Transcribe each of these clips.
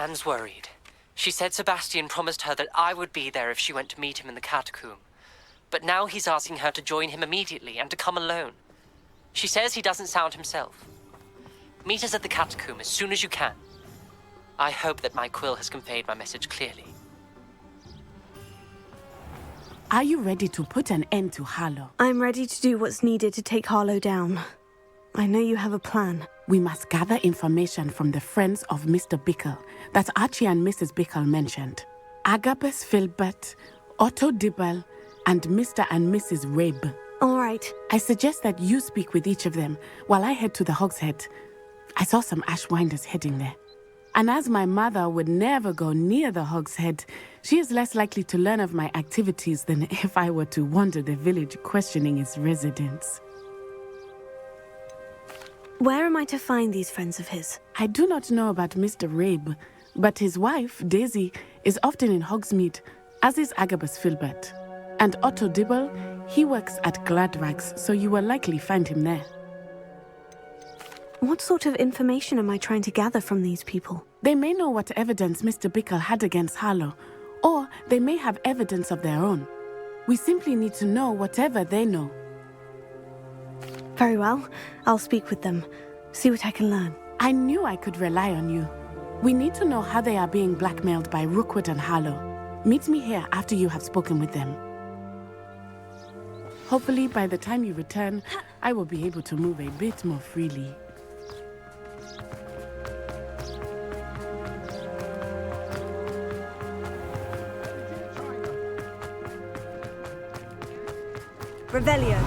Anne's worried. She said Sebastian promised her that I would be there if she went to meet him in the catacomb. But now he's asking her to join him immediately and to come alone. She says he doesn't sound himself. Meet us at the catacomb as soon as you can. I hope that my quill has conveyed my message clearly. Are you ready to put an end to Harlow? I'm ready to do what's needed to take Harlow down. I know you have a plan. We must gather information from the friends of Mr. Bickle that Archie and Mrs. Bickle mentioned. Agabus Filbert, Otto Dibble, and Mr. and Mrs. Rabe. All right. I suggest that you speak with each of them while I head to the Hog's Head. I saw some Ashwinders heading there. And as my mother would never go near the Hog's Head, she is less likely to learn of my activities than if I were to wander the village questioning its residents. Where am I to find these friends of his? I do not know about Mr. Rabe, but his wife, Daisy, is often in Hogsmeade, as is Agabus Filbert. And Otto Dibble, he works at Gladrags, so you will likely find him there. What sort of information am I trying to gather from these people? They may know what evidence Mr. Bickle had against Harlow, or they may have evidence of their own. We simply need to know whatever they know. Very well. I'll speak with them. See what I can learn. I knew I could rely on you. We need to know how they are being blackmailed by Rookwood and Harlow. Meet me here after you have spoken with them. Hopefully, by the time you return, I will be able to move a bit more freely. Revelio.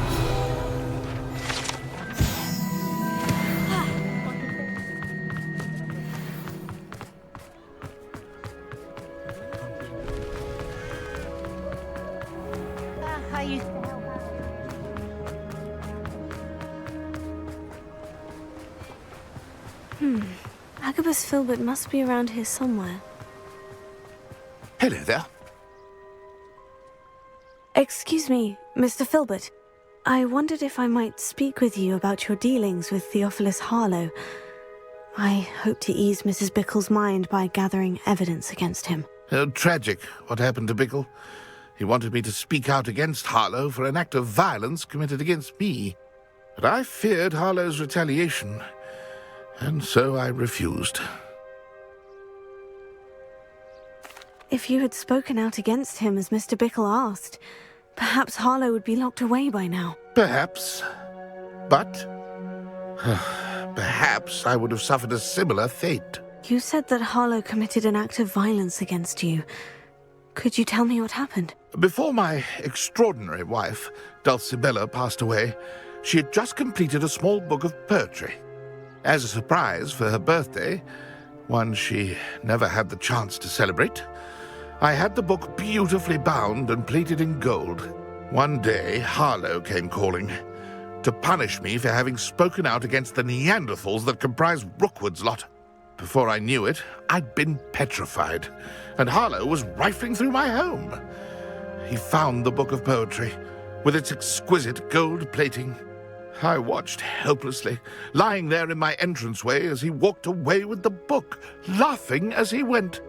Agabus Filbert must be around here somewhere. Hello there. Excuse me, Mr. Filbert. I wondered if I might speak with you about your dealings with Theophilus Harlow. I hope to ease Mrs. Bickle's mind by gathering evidence against him. Tragic, what happened to Bickle. He wanted me to speak out against Harlow for an act of violence committed against me. But I feared Harlow's retaliation, and so I refused. If you had spoken out against him as Mr. Bickle asked, perhaps Harlow would be locked away by now. Perhaps. But perhaps I would have suffered a similar fate. You said that Harlow committed an act of violence against you. Could you tell me what happened? Before my extraordinary wife, Dulcibella, passed away, she had just completed a small book of poetry. As a surprise for her birthday, one she never had the chance to celebrate, I had the book beautifully bound and plated in gold. One day, Harlow came calling to punish me for having spoken out against the Neanderthals that comprise Rookwood's lot. Before I knew it, I'd been petrified, and Harlow was rifling through my home. He found the book of poetry, with its exquisite gold plating. I watched helplessly, lying there in my entranceway as he walked away with the book, laughing as he went.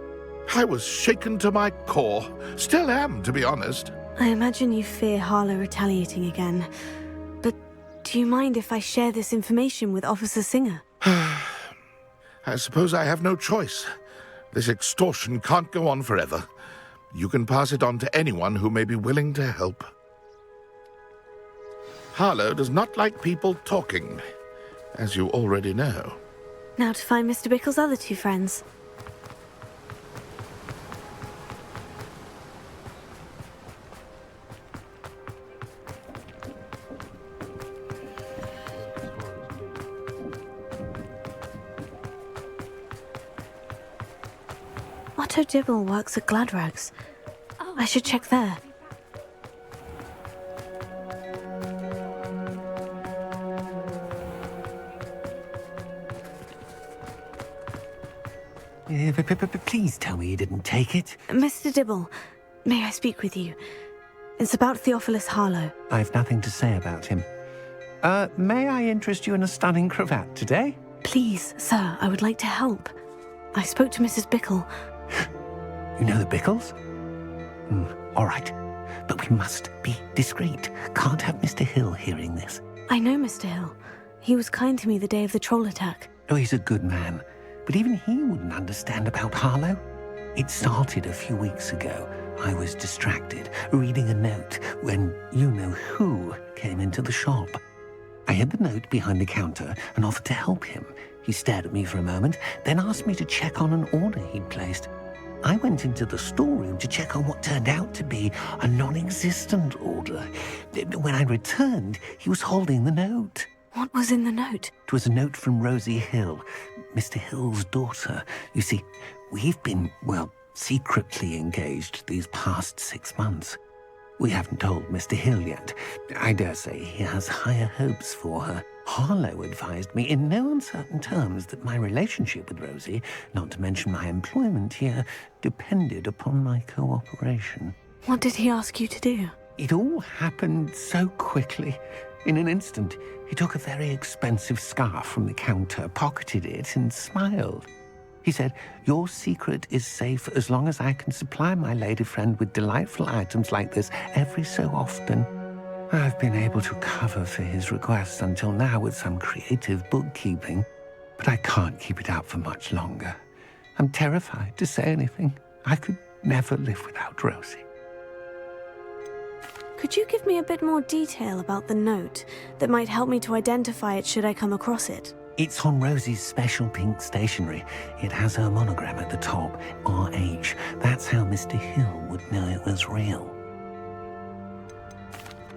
I was shaken to my core. Still am, to be honest. I imagine you fear Harlow retaliating again. But do you mind if I share this information with Officer Singer? I suppose I have no choice. This extortion can't go on forever. You can pass it on to anyone who may be willing to help. Harlow does not like people talking, as you already know. Now to find Mr. Bickle's other two friends. Otto Dibble works at Gladrags. I should check there. Please tell me you didn't take it. Mr. Dibble, may I speak with you? It's about Theophilus Harlow. I've nothing to say about him. May I interest you in a stunning cravat today? Please, sir, I would like to help. I spoke to Mrs. Bickle. You know the Bickles? All right. But we must be discreet. Can't have Mr. Hill hearing this. I know Mr. Hill. He was kind to me the day of the troll attack. Oh, he's a good man. But even he wouldn't understand about Harlow. It started a few weeks ago. I was distracted, reading a note, when you-know-who came into the shop. I hid the note behind the counter and offered to help him. He stared at me for a moment, then asked me to check on an order he'd placed. I went into the storeroom to check on what turned out to be a non-existent order. When I returned, he was holding the note. What was in the note? It was a note from Rosie Hill, Mr. Hill's daughter. You see, we've been, secretly engaged these past 6 months. We haven't told Mr. Hill yet. I dare say he has higher hopes for her. Harlow advised me in no uncertain terms that my relationship with Rosie, not to mention my employment here, depended upon my cooperation. What did he ask you to do? It all happened so quickly. In an instant, he took a very expensive scarf from the counter, pocketed it, and smiled. He said, "Your secret is safe as long as I can supply my lady friend with delightful items like this every so often." I've been able to cover for his requests until now with some creative bookkeeping, but I can't keep it up for much longer. I'm terrified to say anything. I could never live without Rosie. Could you give me a bit more detail about the note that might help me to identify it should I come across it? It's on Rosie's special pink stationery. It has her monogram at the top, RH. That's how Mr. Hill would know it was real.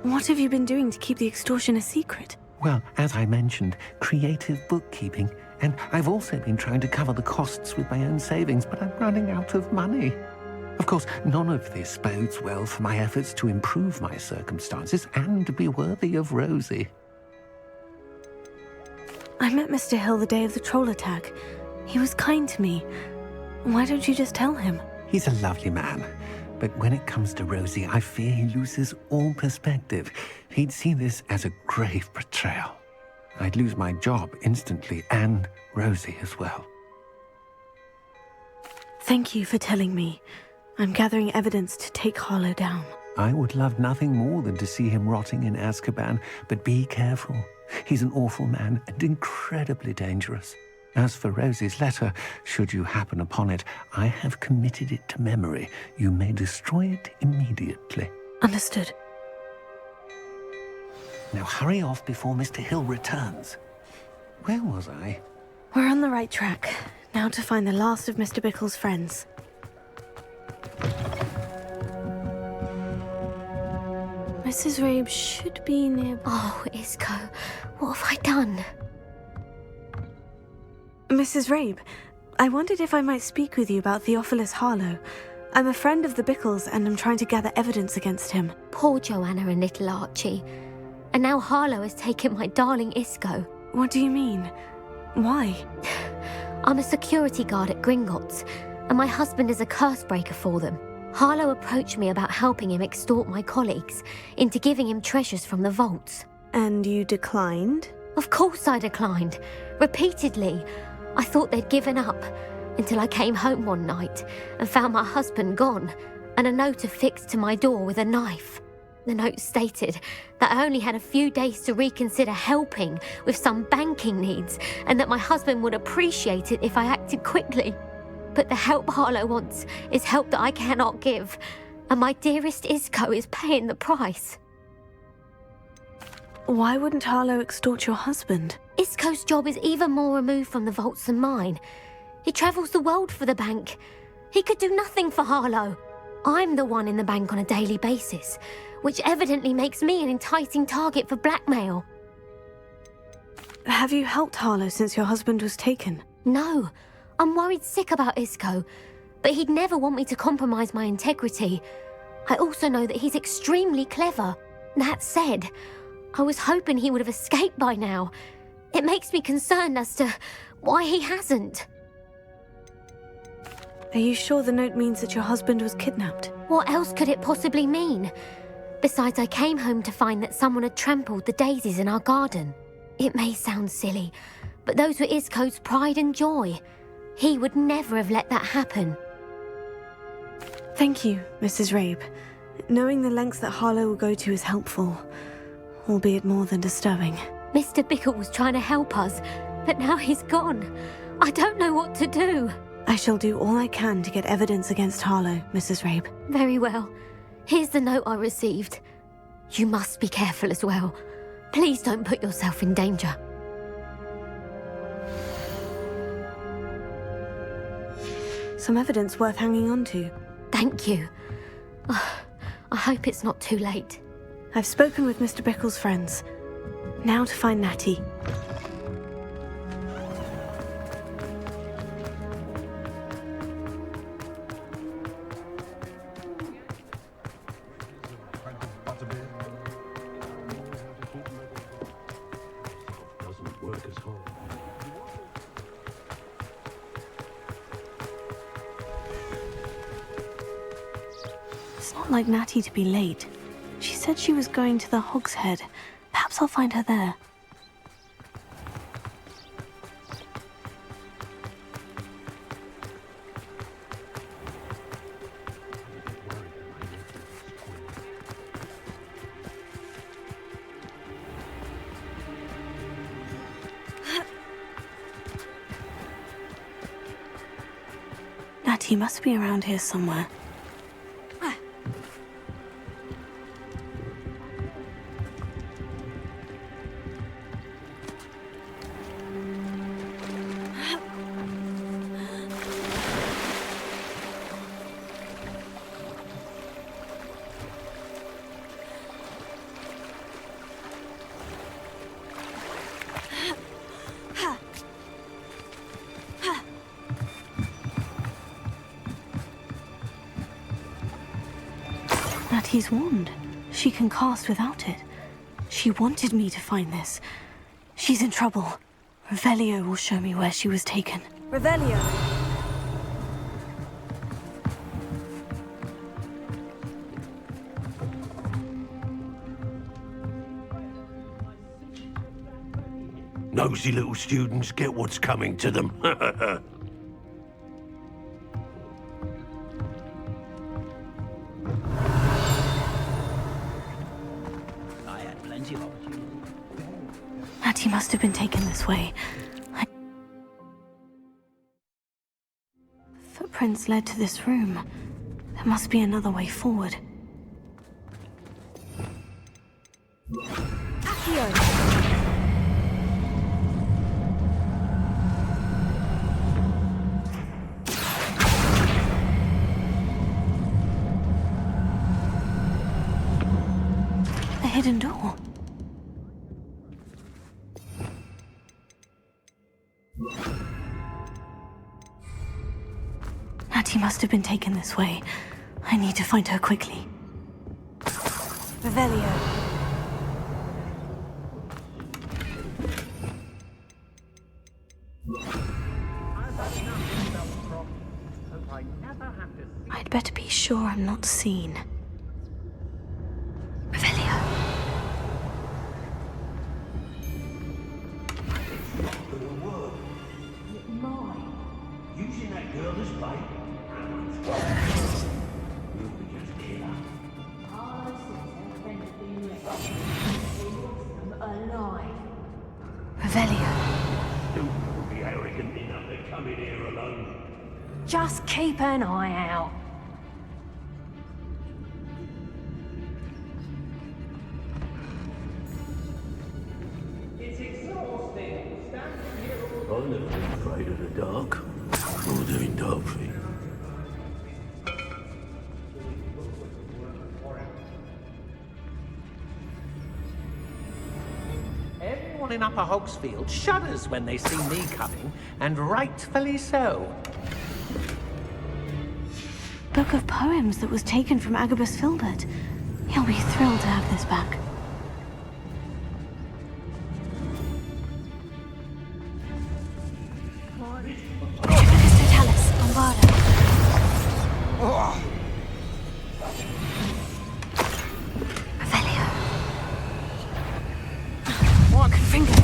What have you been doing to keep the extortion a secret? Well, as I mentioned, creative bookkeeping. And I've also been trying to cover the costs with my own savings, but I'm running out of money. Of course, none of this bodes well for my efforts to improve my circumstances and to be worthy of Rosie. I met Mr. Hill the day of the troll attack. He was kind to me. Why don't you just tell him? He's a lovely man. But when it comes to Rosie, I fear he loses all perspective. He'd see this as a grave betrayal. I'd lose my job instantly, and Rosie as well. Thank you for telling me. I'm gathering evidence to take Harlow down. I would love nothing more than to see him rotting in Azkaban, but be careful. He's an awful man and incredibly dangerous. As for Rosie's letter, should you happen upon it, I have committed it to memory. You may destroy it immediately. Understood. Now hurry off before Mr. Hill returns. Where was I? We're on the right track. Now to find the last of Mr. Bickle's friends. Mrs. Rabe should be near... Oh, Isco, what have I done? Mrs. Rabe, I wondered if I might speak with you about Theophilus Harlow. I'm a friend of the Bickles and I'm trying to gather evidence against him. Poor Joanna and little Archie. And now Harlow has taken my darling Isco. What do you mean? Why? I'm a security guard at Gringotts, and my husband is a curse breaker for them. Harlow approached me about helping him extort my colleagues into giving him treasures from the vaults. And you declined? Of course I declined. Repeatedly. I thought they'd given up, until I came home one night and found my husband gone, and a note affixed to my door with a knife. The note stated that I only had a few days to reconsider helping with some banking needs, and that my husband would appreciate it if I acted quickly. But the help Harlow wants is help that I cannot give, and my dearest Isco is paying the price. Why wouldn't Harlow extort your husband? Isco's job is even more removed from the vaults than mine. He travels the world for the bank. He could do nothing for Harlow. I'm the one in the bank on a daily basis, which evidently makes me an enticing target for blackmail. Have you helped Harlow since your husband was taken? No, I'm worried sick about Isco, but he'd never want me to compromise my integrity. I also know that he's extremely clever. That said, I was hoping he would have escaped by now. It makes me concerned as to why he hasn't. Are you sure the note means that your husband was kidnapped? What else could it possibly mean? Besides, I came home to find that someone had trampled the daisies in our garden. It may sound silly, but those were Isco's pride and joy. He would never have let that happen. Thank you, Mrs. Rabe. Knowing the lengths that Harlow will go to is helpful, albeit more than disturbing. Mr. Bickle was trying to help us, but now he's gone. I don't know what to do. I shall do all I can to get evidence against Harlow, Mrs. Rabe. Very well. Here's the note I received. You must be careful as well. Please don't put yourself in danger. Some evidence worth hanging on to. Thank you. I hope it's not too late. I've spoken with Mr. Bickle's friends. Now to find Natty. It's not like Natty to be late. She said she was going to the Hog's Head. Perhaps I'll find her there. Natty must be around here somewhere. Natty's wand. She can cast without it. She wanted me to find this. She's in trouble. Revelio will show me where she was taken. Revelio! Nosy little students get what's coming to them. Natty must have been taken this way. Footprints led to this room. There must be another way forward. Accio! A hidden door. Natty must have been taken this way. I need to find her quickly. Revelio. I'd better be sure I'm not seen. Revelio. Using that girl as bait. You'll be just a killer. Revelio. Don't be arrogant enough to come in here alone. Just keep an eye out. I've never been afraid of the dark, or doing dark things. Everyone in Upper Hogsfield shudders when they see me coming, and rightfully so. Book of poems that was taken from Agabus Filbert. He'll be thrilled to have this back. Aristotellus, Bombarda. Revelio. Confringo.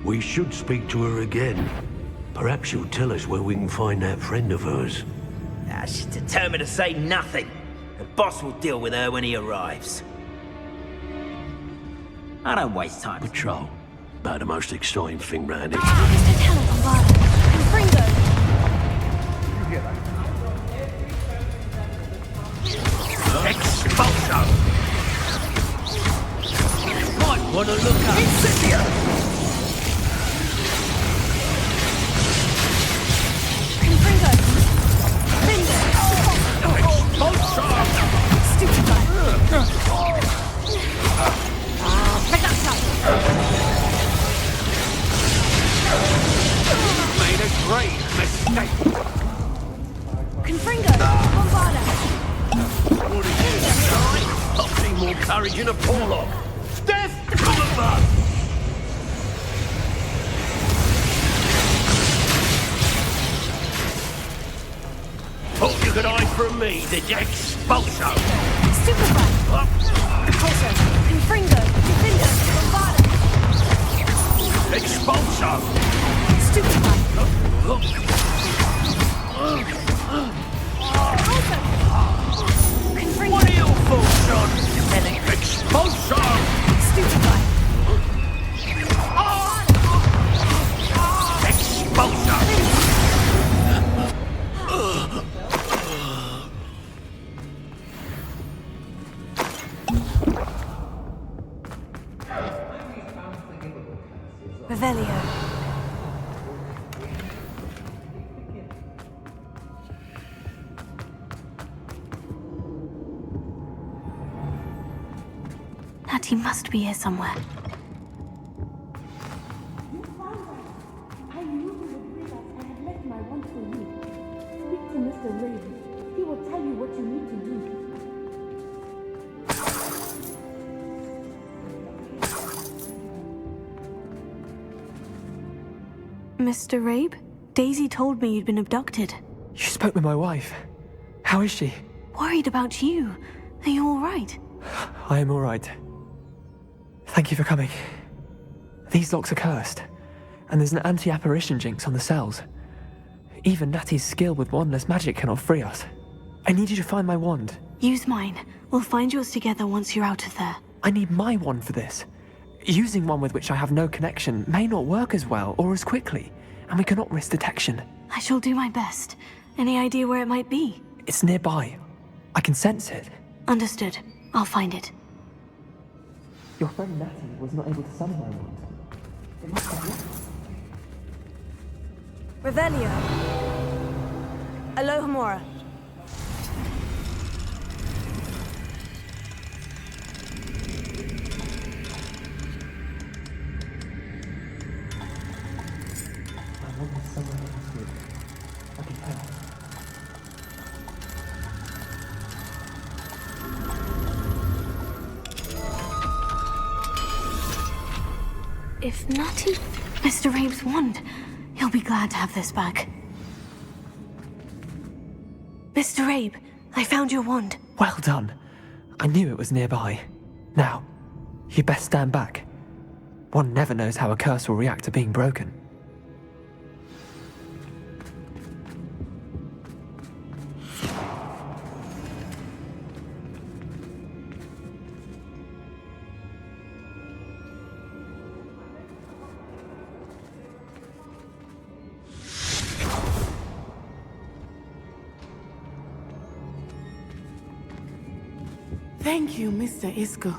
We should speak to her again. Perhaps she'll tell us where we can find that friend of hers. She's determined to say nothing. The boss will deal with her when he arrives. I don't waste time. Patrol. About the most exciting thing round here. Mr. Telebombard. Confringo. Expulso! Might want to look up. Incendio! Confringo. Findo. Expulso! Stupid guy. Ragazzo. Made a great mistake. Confringo. Bombarda. What is this, guy? I've seen more courage in a Porlock. Death from above! Thought you could hide from me, did you? Expulso! Stupefy. Repulso. Confringo. Findo. Bombarda. Expulso! Stupefy. Confringo. What are your thoughts on? Relic. Expulso! Stupefy. Expulso! Revelio. Natty must be here somewhere. I knew you would bring us and had left my wand for you. Speak to Mr. Raven. He will tell you what you need to do. Mr. Rabe? Daisy told me you'd been abducted. You spoke with my wife. How is she? Worried about you. Are you all right? I am all right. Thank you for coming. These locks are cursed, and there's an anti-apparition jinx on the cells. Even Natty's skill with wandless magic cannot free us. I need you to find my wand. Use mine. We'll find yours together once you're out of there. I need my wand for this. Using one with which I have no connection may not work as well or as quickly, and we cannot risk detection. I shall do my best. Any idea where it might be? It's nearby. I can sense it. Understood. I'll find it. Your friend Natty was not able to summon my wand. It must have worked. Revelio. Alohomora. My wand is somewhere else good. I can tell. If Natty... Mr. Rabe's wand. He'll be glad to have this back. Mr. Rabe, I found your wand. Well done. I knew it was nearby. Now, you best stand back. One never knows how a curse will react to being broken. Thank you, Mr. Isco.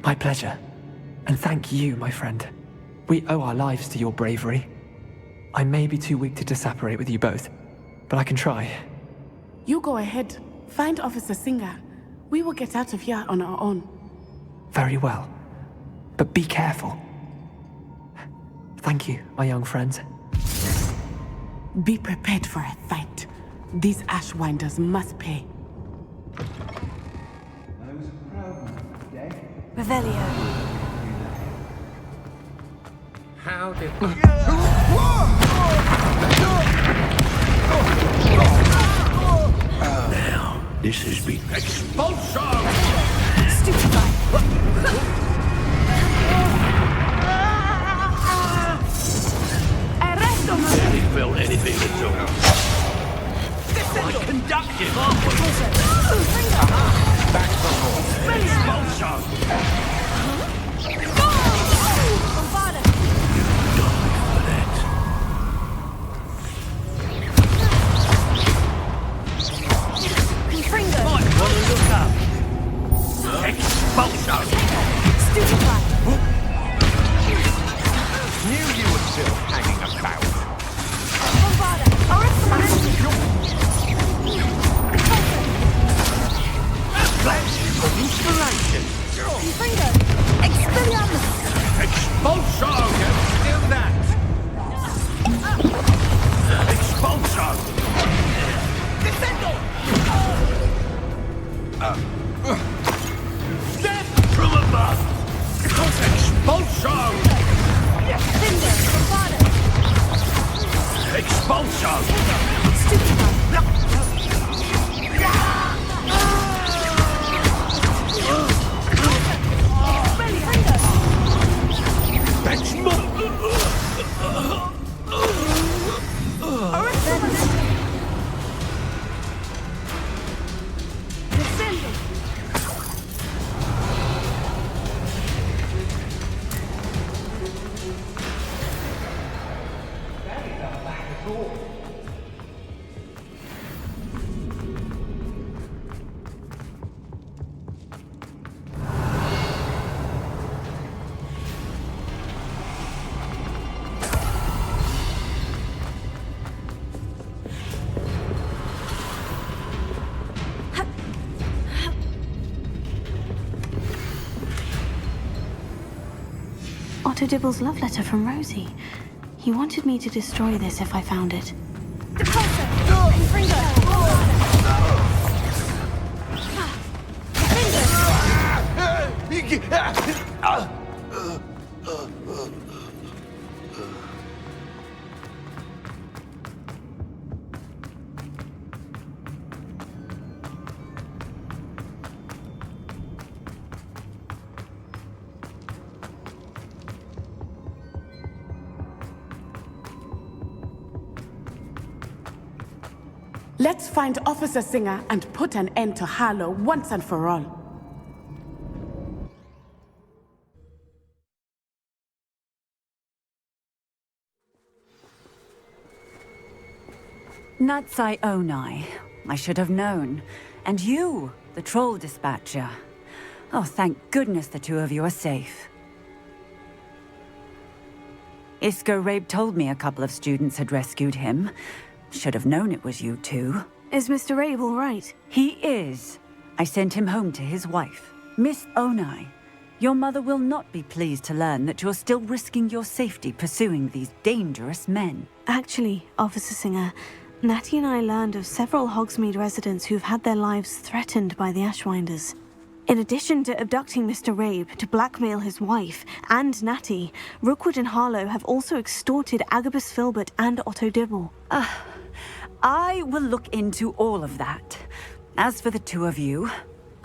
My pleasure. And thank you, my friend. We owe our lives to your bravery. I may be too weak to disapparate with you both, but I can try. You go ahead. Find Officer Singer. We will get out of here on our own. Very well. But be careful. Thank you, my young friends. Be prepared for a fight. These Ashwinders must pay. Revelio. How did... Now, this has been expulso! Stupefy. Confringo! Expelliarmus! Expulso! Do that! Expulso! Descendo! Death from above! Expulso! Finder! Bravado! Expulso! Stupefy! That's Descendo! Otto Dibble's love letter from Rosie. He wanted me to destroy this if I found it. Depulso! Confringo! Let's find Officer Singer and put an end to Harlow once and for all. Natsai Onai. I should have known. And you, the troll dispatcher. Oh, thank goodness the two of you are safe. Isco Rabe told me a couple of students had rescued him. Should have known it was you two. Is Mr. Rabe all right? He is. I sent him home to his wife. Miss Onai, your mother will not be pleased to learn that you're still risking your safety pursuing these dangerous men. Actually, Officer Singer, Natty and I learned of several Hogsmeade residents who've had their lives threatened by the Ashwinders. In addition to abducting Mr. Rabe to blackmail his wife and Natty, Rookwood and Harlow have also extorted Agabus Filbert and Otto Dibble. I will look into all of that. As for the two of you,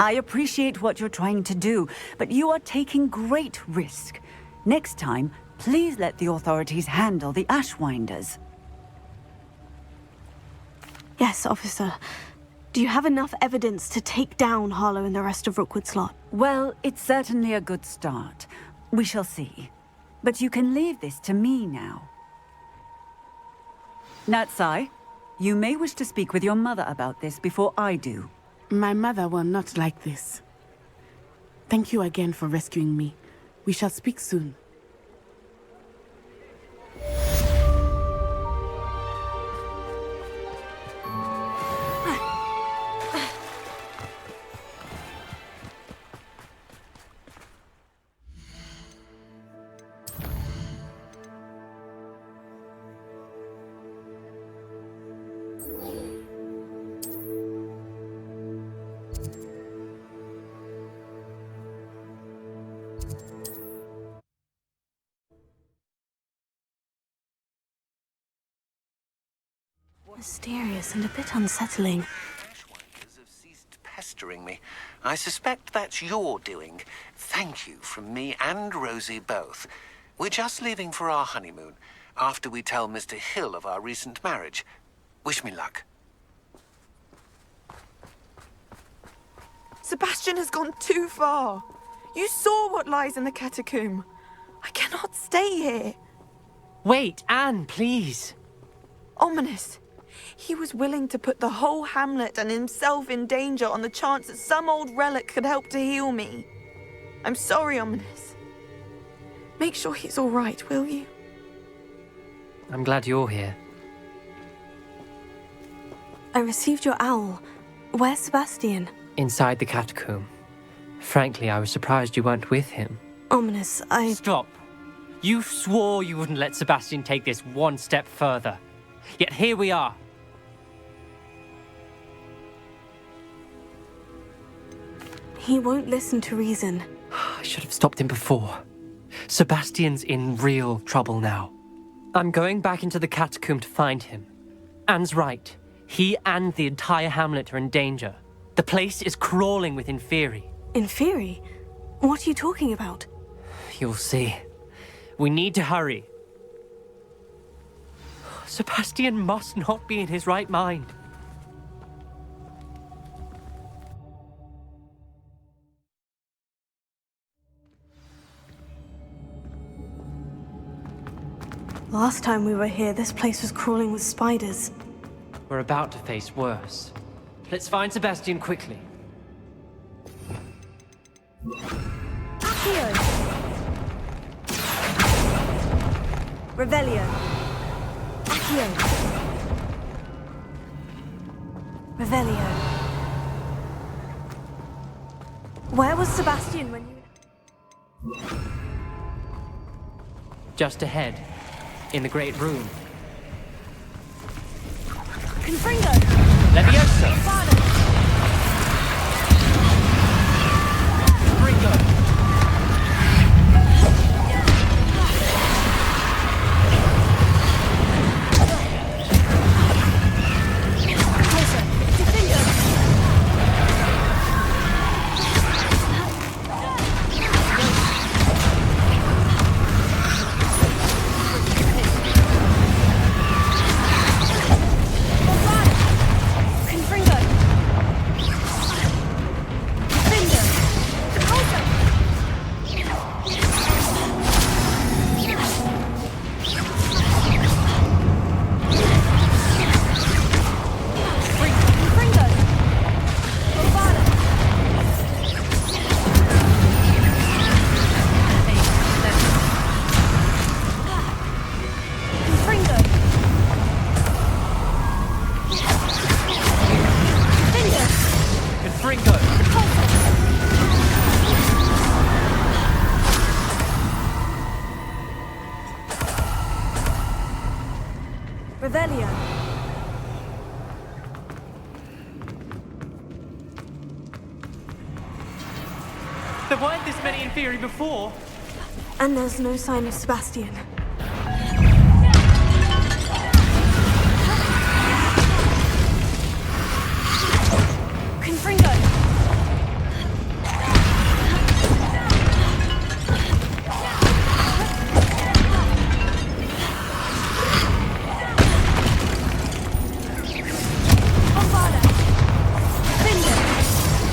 I appreciate what you're trying to do, but you are taking great risk. Next time, please let the authorities handle the Ashwinders. Yes, officer. Do you have enough evidence to take down Harlow and the rest of Rookwood's lot? Well, it's certainly a good start. We shall see. But you can leave this to me now. Natsai, you may wish to speak with your mother about this before I do. My mother will not like this. Thank you again for rescuing me. We shall speak soon. Mysterious and a bit unsettling. Ashwinders have ceased pestering me. I suspect that's your doing. Thank you from me and Rosie both. We're just leaving for our honeymoon, after we tell Mr. Hill of our recent marriage. Wish me luck. Sebastian has gone too far. You saw what lies in the catacomb. I cannot stay here. Wait, Anne, please. Ominous. He was willing to put the whole hamlet and himself in danger on the chance that some old relic could help to heal me. I'm sorry, Ominous. Make sure he's all right, will you? I'm glad you're here. I received your owl. Where's Sebastian? Inside the catacomb. Frankly, I was surprised you weren't with him. Ominous, Stop. You swore you wouldn't let Sebastian take this one step further. Yet here we are. He won't listen to reason. I should have stopped him before. Sebastian's in real trouble now. I'm going back into the catacomb to find him. Anne's right. He and the entire hamlet are in danger. The place is crawling with Inferi. Inferi? What are you talking about? You'll see. We need to hurry. Sebastian must not be in his right mind. Last time we were here, this place was crawling with spiders. We're about to face worse. Let's find Sebastian quickly. Accio! Revelio. Accio! Revelio. Where was Sebastian when you... Just ahead, in the great room. Confringo! Leviosa! Father! Ringo! Revelio. There weren't this many Inferi before. And there's no sign of Sebastian. Confringo!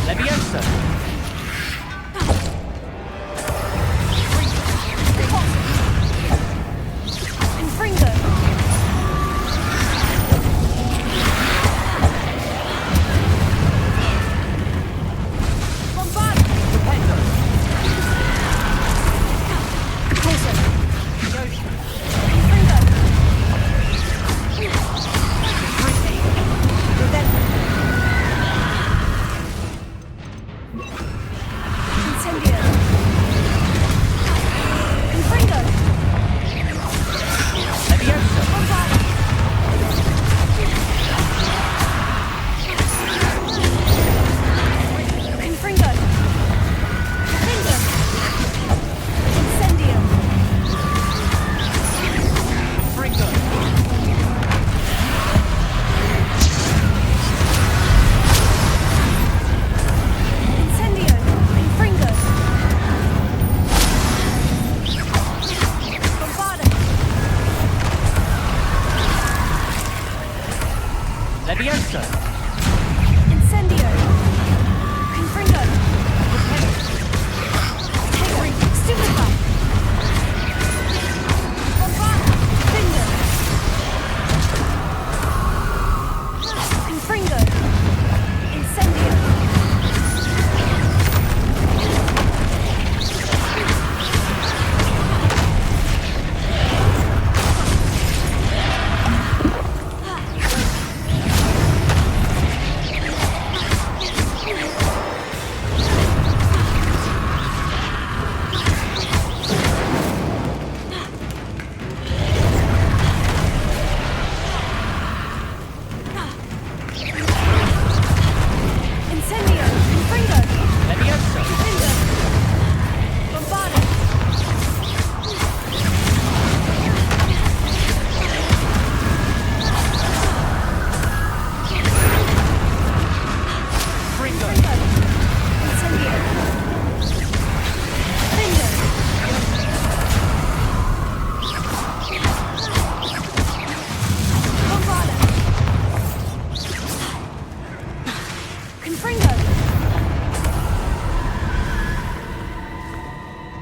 Leviosa!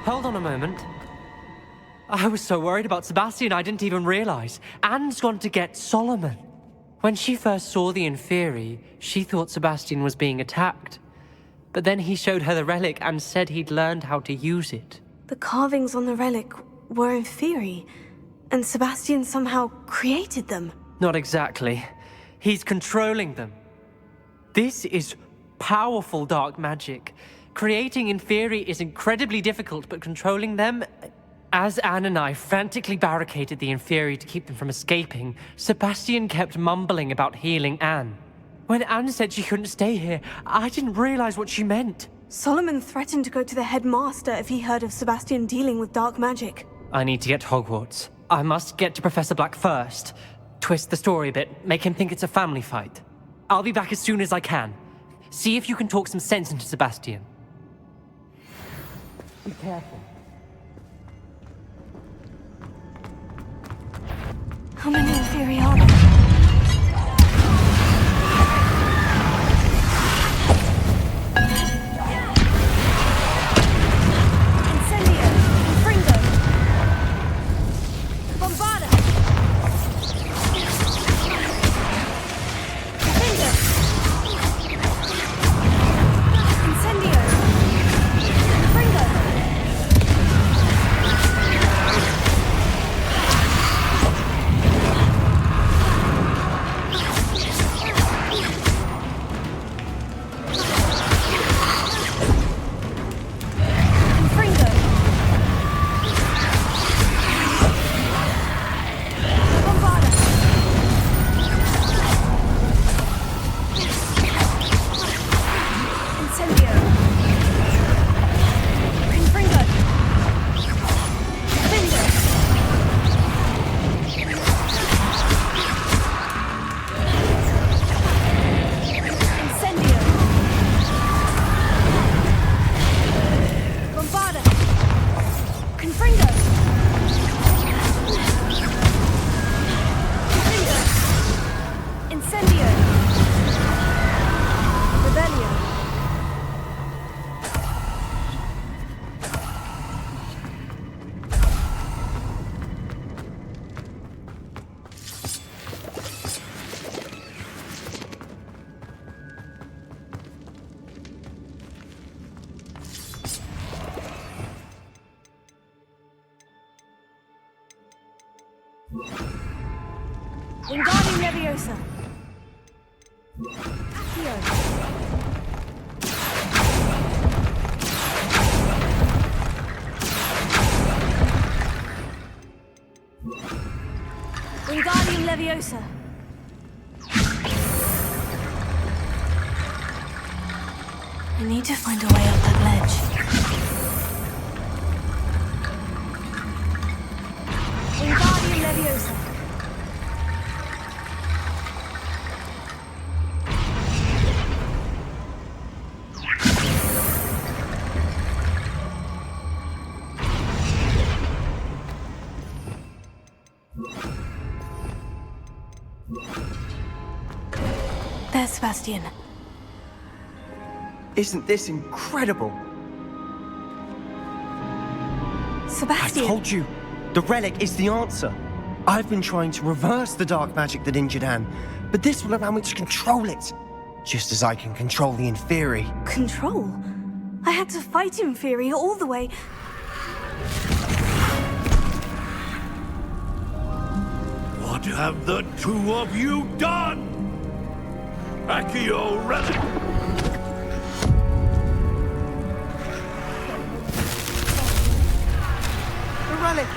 Hold on a moment. I was so worried about Sebastian I didn't even realize. Anne's gone to get Solomon. When she first saw the Inferi, she thought Sebastian was being attacked. But then he showed her the relic and said he'd learned how to use it. The carvings on the relic were Inferi, and Sebastian somehow created them. Not exactly. He's controlling them. This is powerful dark magic. Creating Inferi is incredibly difficult, but controlling them... As Anne and I frantically barricaded the Inferi to keep them from escaping, Sebastian kept mumbling about healing Anne. When Anne said she couldn't stay here, I didn't realize what she meant. Solomon threatened to go to the headmaster if he heard of Sebastian dealing with dark magic. I need to get to Hogwarts. I must get to Professor Black first. Twist the story a bit, make him think it's a family fight. I'll be back as soon as I can. See if you can talk some sense into Sebastian. Be careful. How many Inferi are there? Wingardium Leviosa. Accio. Wingardium Leviosa. I need to find a way up that ledge. Wingardium Leviosa. There's Sebastian. Isn't this incredible? Sebastian! I told you, the relic is the answer. I've been trying to reverse the dark magic that injured Anne, but this will allow me to control it, just as I can control the Inferi. Control? I had to fight Inferi all the way. What have the two of you done? Accio Relic! The relic!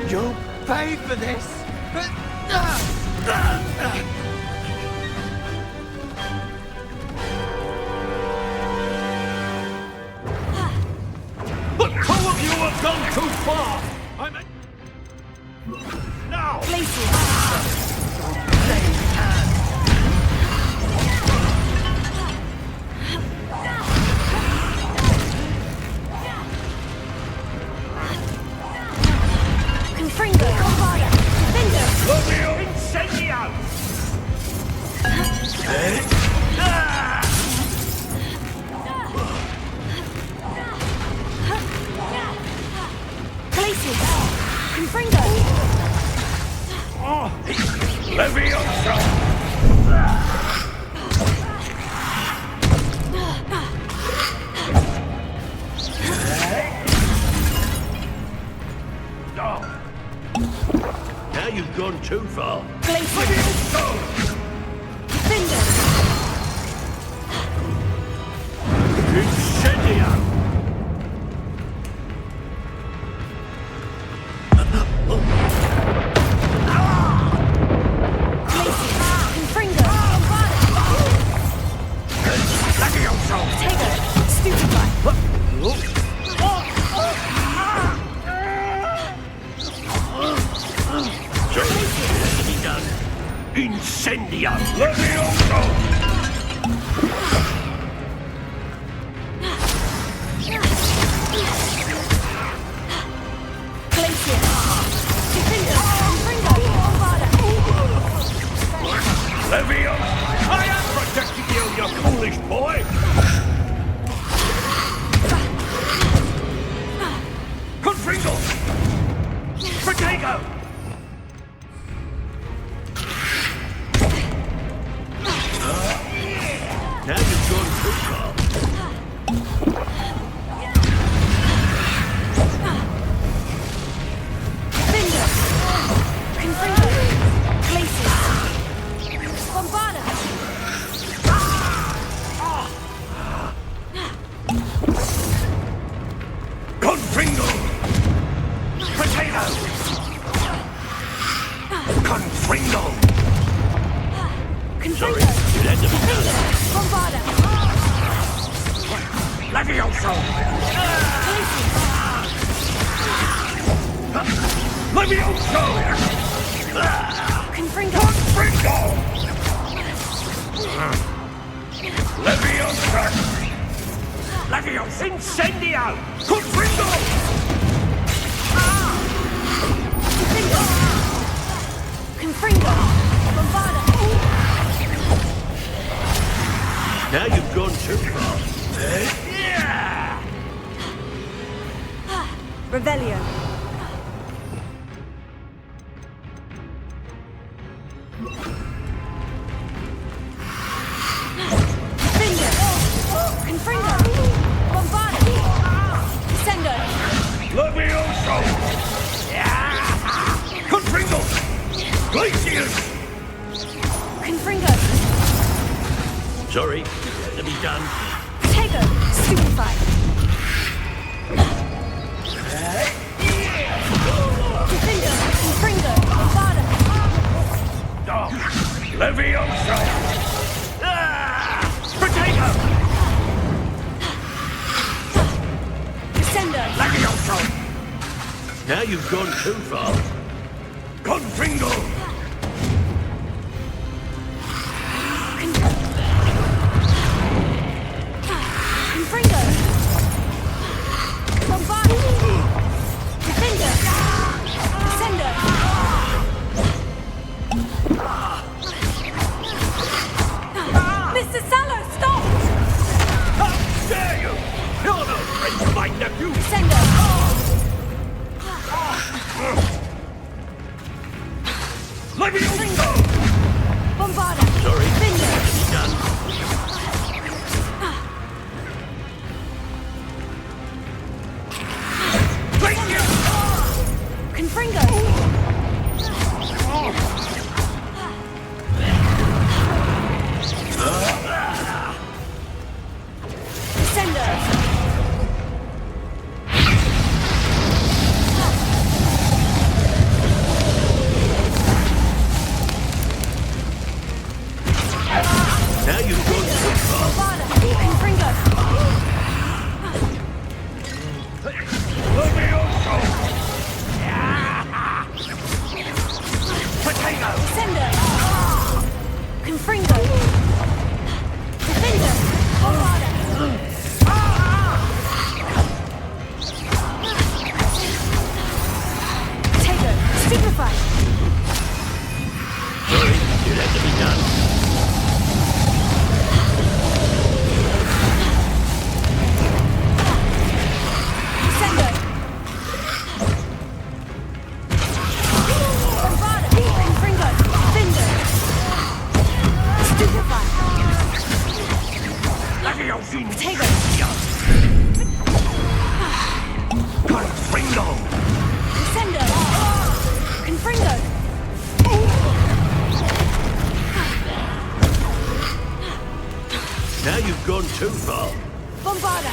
You'll pay for this! The two of you have gone too far! Leviosa! Now you've gone too far. Incendio! Incendio! Levioso! Levio! I am protecting you, you foolish boy! Confringo! Protego! Now you've gone too far. Confringo! Potato! Confringo! Sorry, you had to be done. Levioso! Levioso! Confringo! Leviosa! Leviosa! Incendio! Confringo! Confringo! Bombarda! Now you've gone too far. Revelio. Confringo! Bombarda! Sendo! Levioso! Confringo! Glacius! Confringo! Sorry, let me done. Tego! Stupefy! Confringo! Bombarda! Levioso! Potato! Sendo! Levioso! Now you've gone too far. Confringo! Confringo! Bombarda! Defender! Sendo! Mr. Sallow, stop! How dare you! You're no friend to my nephew! Sendo! Levioso! Bombarda! Sorry, Defender! let me done. Confringo! Sendo! Now you've gone too far. Bombarda! Confringo! Levioso! Potato! Sendo! Confringo! Defender! Bombarda! Tego! Stupefy! Sorry, it had to be done. Sendo! Bombarda! Confringo! Now you've gone too far. Bombarda!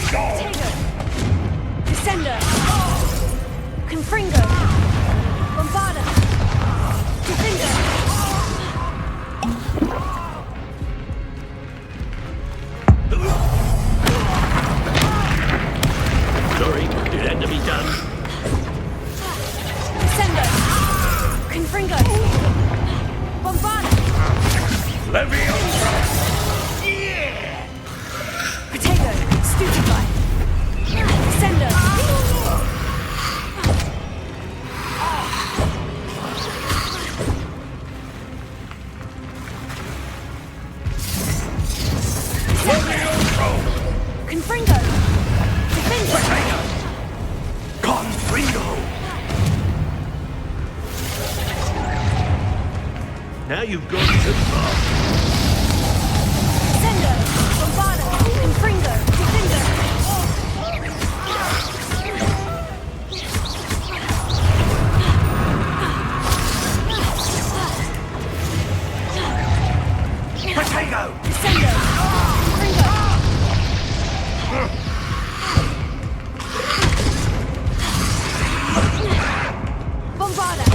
Tago! Descender! Confringo! Bombarda! Defender! Sorry, it had to be done. Descender! Confringo! Bombarda! Leviosa! Potato! Stupefy! Descender! Confringo! Defender! Confringo! Now you've gone too far. Descender! Bombarda! Confringo! Defender! Potato! Descender! Confringo! Bombarda!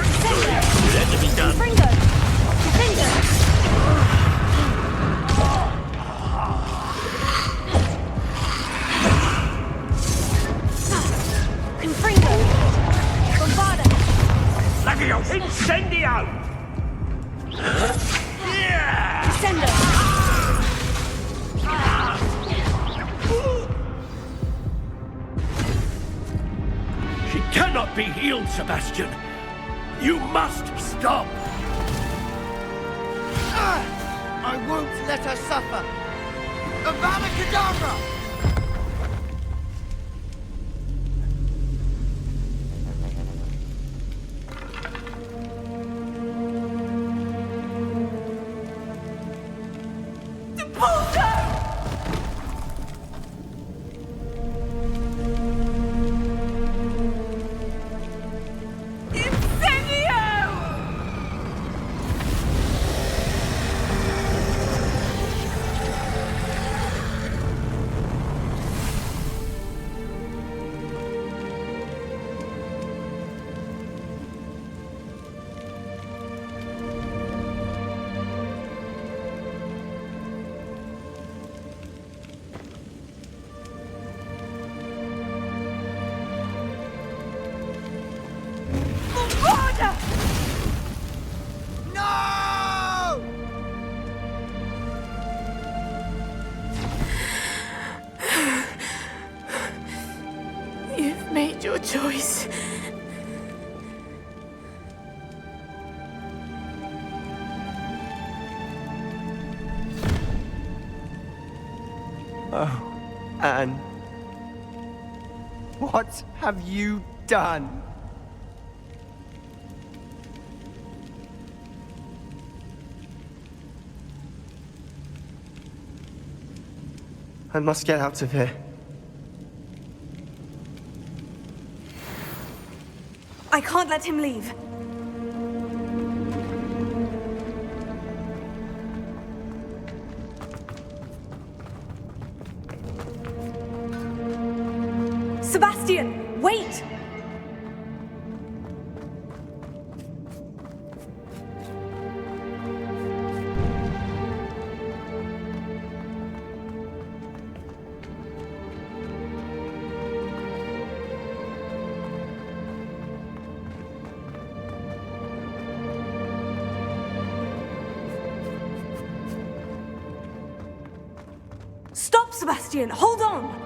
Descender! It had to be done. Confringo! Defender! Confringo! Bombarda! Leviosa! Incendio! Descender! She cannot be healed, Sebastian. You must stop. I won't let her suffer. Avada Kedavra! You've made your choice. Oh, Anne. What have you done? I must get out of here. I can't let him leave. Sebastian, wait! Stop, Sebastian! Hold on!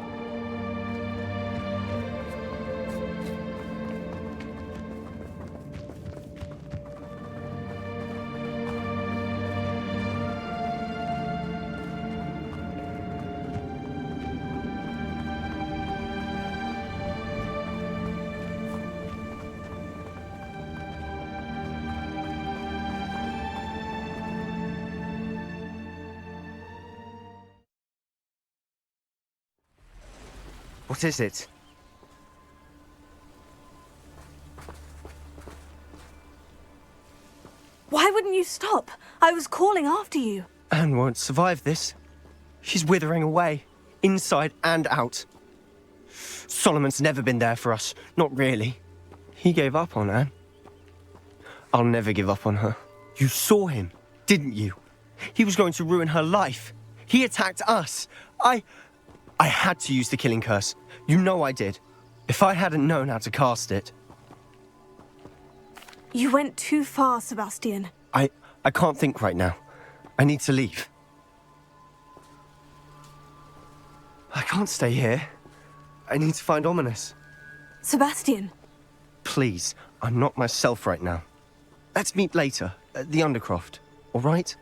What is it? Why wouldn't you stop? I was calling after you. Anne won't survive this. She's withering away, inside and out. Solomon's never been there for us. Not really. He gave up on Anne. I'll never give up on her. You saw him, didn't you? He was going to ruin her life. He attacked us. I had to use the killing curse. You know I did. If I hadn't known how to cast it... You went too far, Sebastian. I can't think right now. I need to leave. I can't stay here. I need to find Ominous. Sebastian. Please, I'm not myself right now. Let's meet later, at the Undercroft, all right?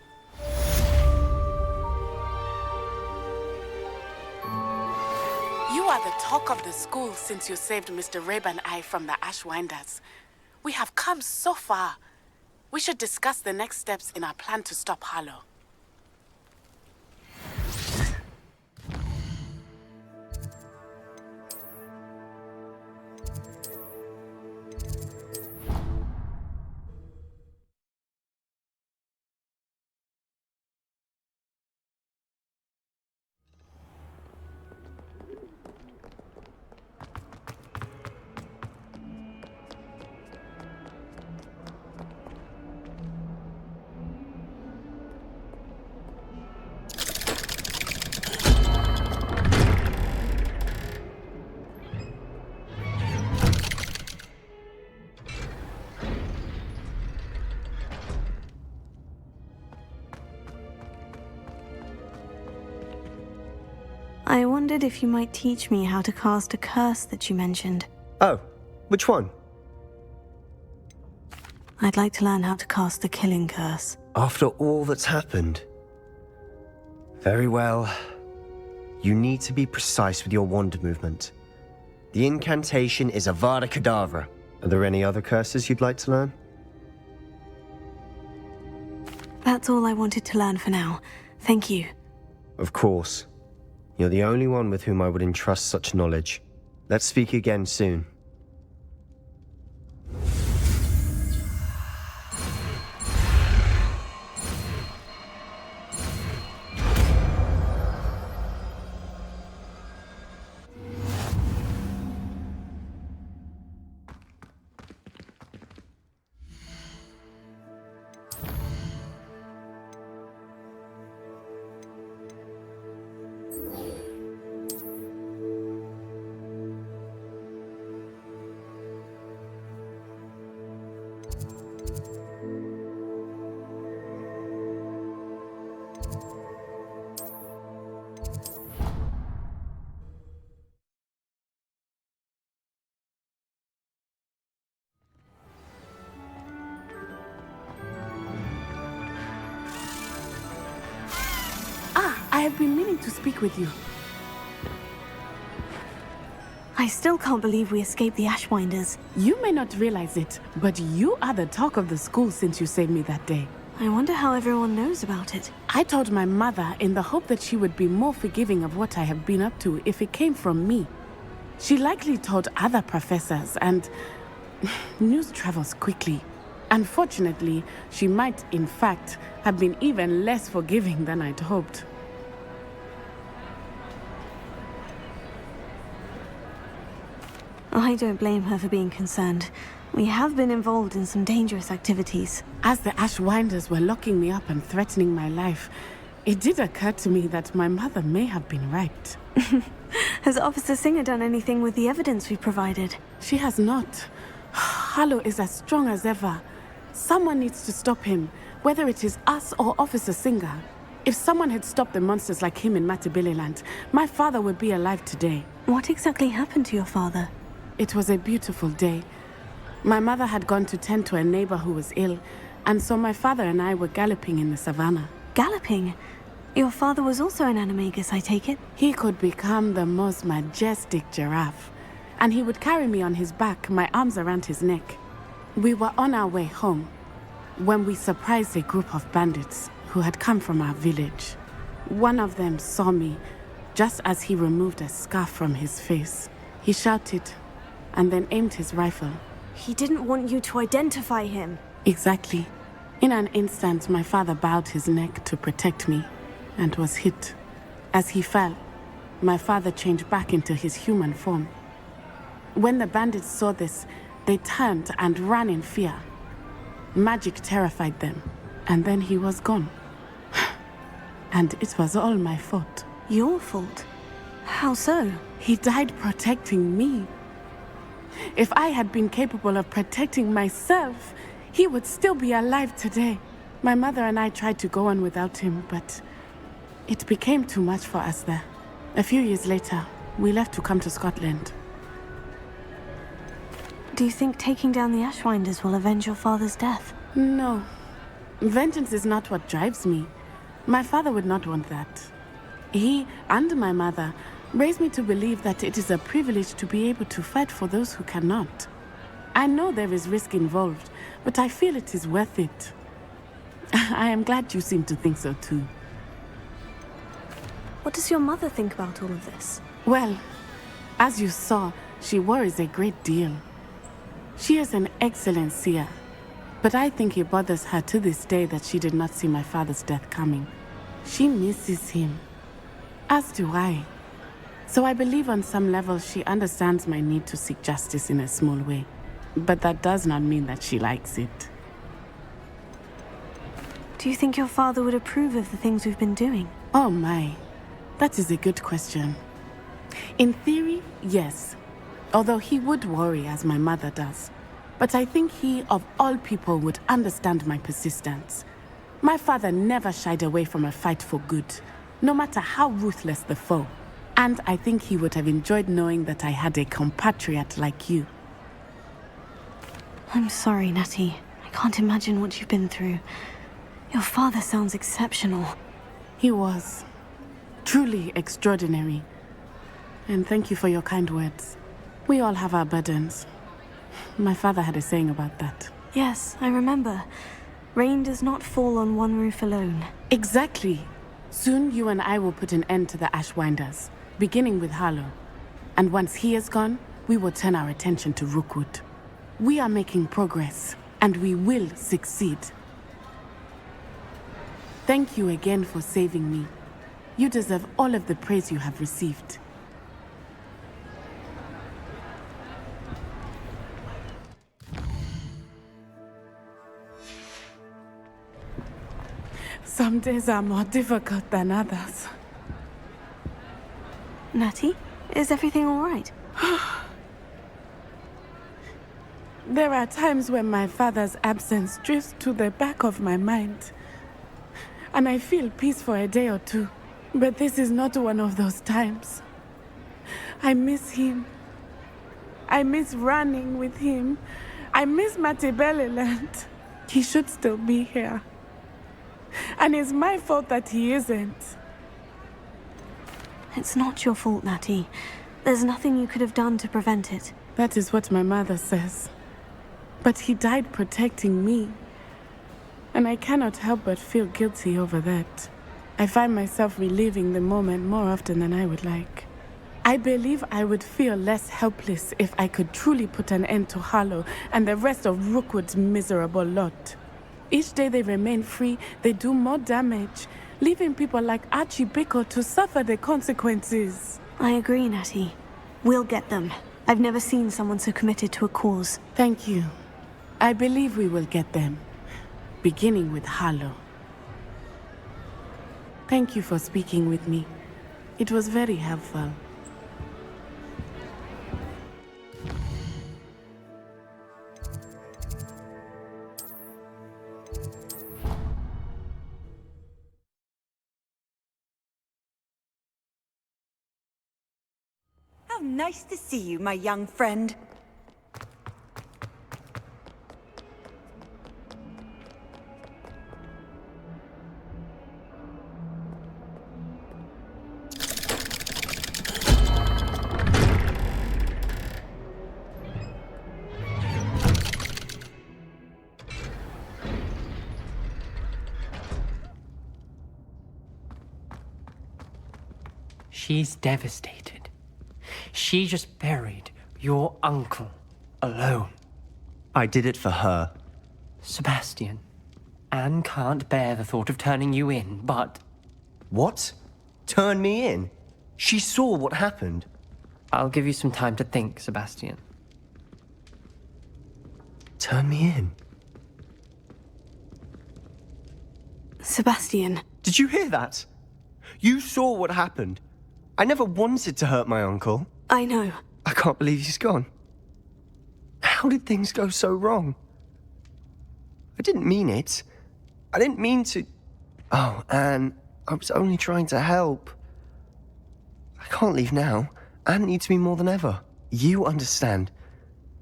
You are the talk of the school since you saved Mr. Rabe and I from the Ashwinders. We have come so far. We should discuss the next steps in our plan to stop Harlow. I wondered if you might teach me how to cast a curse that you mentioned. Oh, which one? I'd like to learn how to cast the killing curse. After all that's happened? Very well. You need to be precise with your wand movement. The incantation is Avada Kedavra. Are there any other curses you'd like to learn? That's all I wanted to learn for now. Thank you. Of course. You're the only one with whom I would entrust such knowledge. Let's speak again soon. I have been meaning to speak with you. I still can't believe we escaped the Ashwinders. You may not realize it, but you are the talk of the school since you saved me that day. I wonder how everyone knows about it. I told my mother in the hope that she would be more forgiving of what I have been up to if it came from me. She likely told other professors, and news travels quickly. Unfortunately, she might, in fact, have been even less forgiving than I'd hoped. I don't blame her for being concerned. We have been involved in some dangerous activities. As the Ashwinders were locking me up and threatening my life, it did occur to me that my mother may have been right. Has Officer Singer done anything with the evidence we provided? She has not. Harlow is as strong as ever. Someone needs to stop him, whether it is us or Officer Singer. If someone had stopped the monsters like him in Matabeleland, my father would be alive today. What exactly happened to your father? It was a beautiful day. My mother had gone to tend to a neighbor who was ill, and so my father and I were galloping in the savannah. Galloping? Your father was also an animagus, I take it? He could become the most majestic giraffe, and he would carry me on his back, my arms around his neck. We were on our way home when we surprised a group of bandits who had come from our village. One of them saw me, Just as he removed a scarf from his face, he shouted and then aimed his rifle. He didn't want you to identify him. Exactly. In an instant, my father bowed his neck to protect me and was hit. As he fell, my father changed back into his human form. When the bandits saw this, they turned and ran in fear. Magic terrified them, and then he was gone. And it was all my fault. Your fault? How so? He died protecting me. If I had been capable of protecting myself, he would still be alive today. My mother and I tried to go on without him, but it became too much for us there. A few years later, we left to come to Scotland. Do you think taking down the Ashwinders will avenge your father's death? No. Vengeance is not what drives me. My father would not want that. He and my mother raised me to believe that it is a privilege to be able to fight for those who cannot. I know there is risk involved, but I feel it is worth it. I am glad you seem to think so too. What does your mother think about all of this? Well, as you saw, she worries a great deal. She is an excellent seer, but I think it bothers her to this day that she did not see my father's death coming. She misses him, as do I. So I believe on some level she understands my need to seek justice in a small way. But that does not mean that she likes it. Do you think your father would approve of the things we've been doing? Oh my, that is a good question. In theory, yes. Although he would worry as my mother does. But I think he, of all people, would understand my persistence. My father never shied away from a fight for good, no matter how ruthless the foe. And I think he would have enjoyed knowing that I had a compatriot like you. I'm sorry, Natty. I can't imagine what you've been through. Your father sounds exceptional. He was. Truly extraordinary. And thank you for your kind words. We all have our burdens. My father had a saying about that. Yes, I remember. Rain does not fall on one roof alone. Exactly. Soon you and I will put an end to the Ashwinders, beginning with Harlow. And once he is gone, we will turn our attention to Rookwood. We are making progress, and we will succeed. Thank you again for saving me. You deserve all of the praise you have received. Some days are more difficult than others. Natty, is everything all right? There are times when my father's absence drifts to the back of my mind. And I feel peace for a day or two. But this is not one of those times. I miss him. I miss running with him. I miss Matebeleland. He should still be here. And it's my fault that he isn't. It's not your fault, Natty. There's nothing you could have done to prevent it. That is what my mother says. But he died protecting me. And I cannot help but feel guilty over that. I find myself reliving the moment more often than I would like. I believe I would feel less helpless if I could truly put an end to Harlow and the rest of Rookwood's miserable lot. Each day they remain free, they do more damage, leaving people like Archie Bickle to suffer the consequences. I agree, Natty. We'll get them. I've never seen someone so committed to a cause. Thank you. I believe we will get them, beginning with Harlow. Thank you for speaking with me. It was very helpful. How nice to see you, my young friend. She's devastated. She just buried your uncle alone. I did it for her. Sebastian, Anne can't bear the thought of turning you in, but... What? Turn me in? She saw what happened. I'll give you some time to think, Sebastian. Turn me in? Sebastian. Did you hear that? You saw what happened. I never wanted to hurt my uncle. I know. I can't believe he's gone. How did things go so wrong? I didn't mean it. I didn't mean to... Oh, Anne, I was only trying to help. I can't leave now. Anne needs me more than ever. You understand.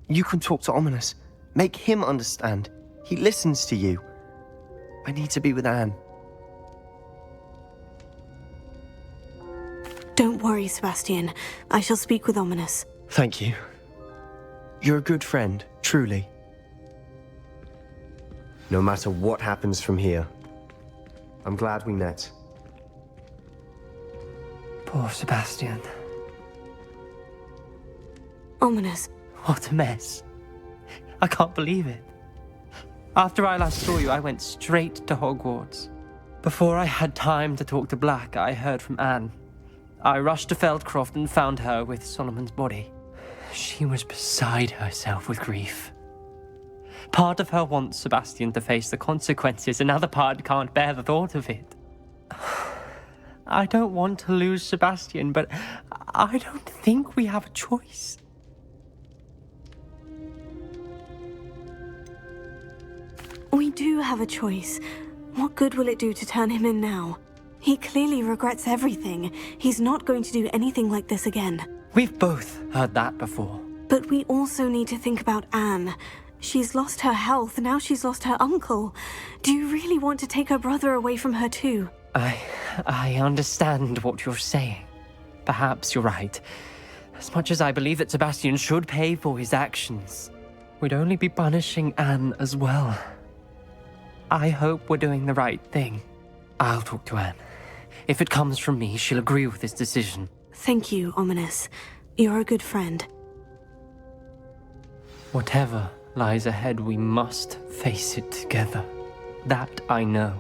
You can talk to Ominous. Make him understand. He listens to you. I need to be with Anne. Don't worry, Sebastian. I shall speak with Ominous. Thank you. You're a good friend, truly. No matter what happens from here, I'm glad we met. Poor Sebastian. Ominous. What a mess. I can't believe it. After I last saw you, I went straight to Hogwarts. Before I had time to talk to Black, I heard from Anne. I rushed to Feldcroft and found her with Solomon's body. She was beside herself with grief. Part of her wants Sebastian to face the consequences, another part can't bear the thought of it. I don't want to lose Sebastian, but I don't think we have a choice. We do have a choice. What good will it do to turn him in now? He clearly regrets everything. He's not going to do anything like this again. We've both heard that before. But we also need to think about Anne. She's lost her health, now she's lost her uncle. Do you really want to take her brother away from her too? I understand what you're saying. Perhaps you're right. As much as I believe that Sebastian should pay for his actions, we'd only be punishing Anne as well. I hope we're doing the right thing. I'll talk to Anne. If it comes from me, she'll agree with this decision. Thank you, Ominous. You're a good friend. Whatever lies ahead, we must face it together. That I know.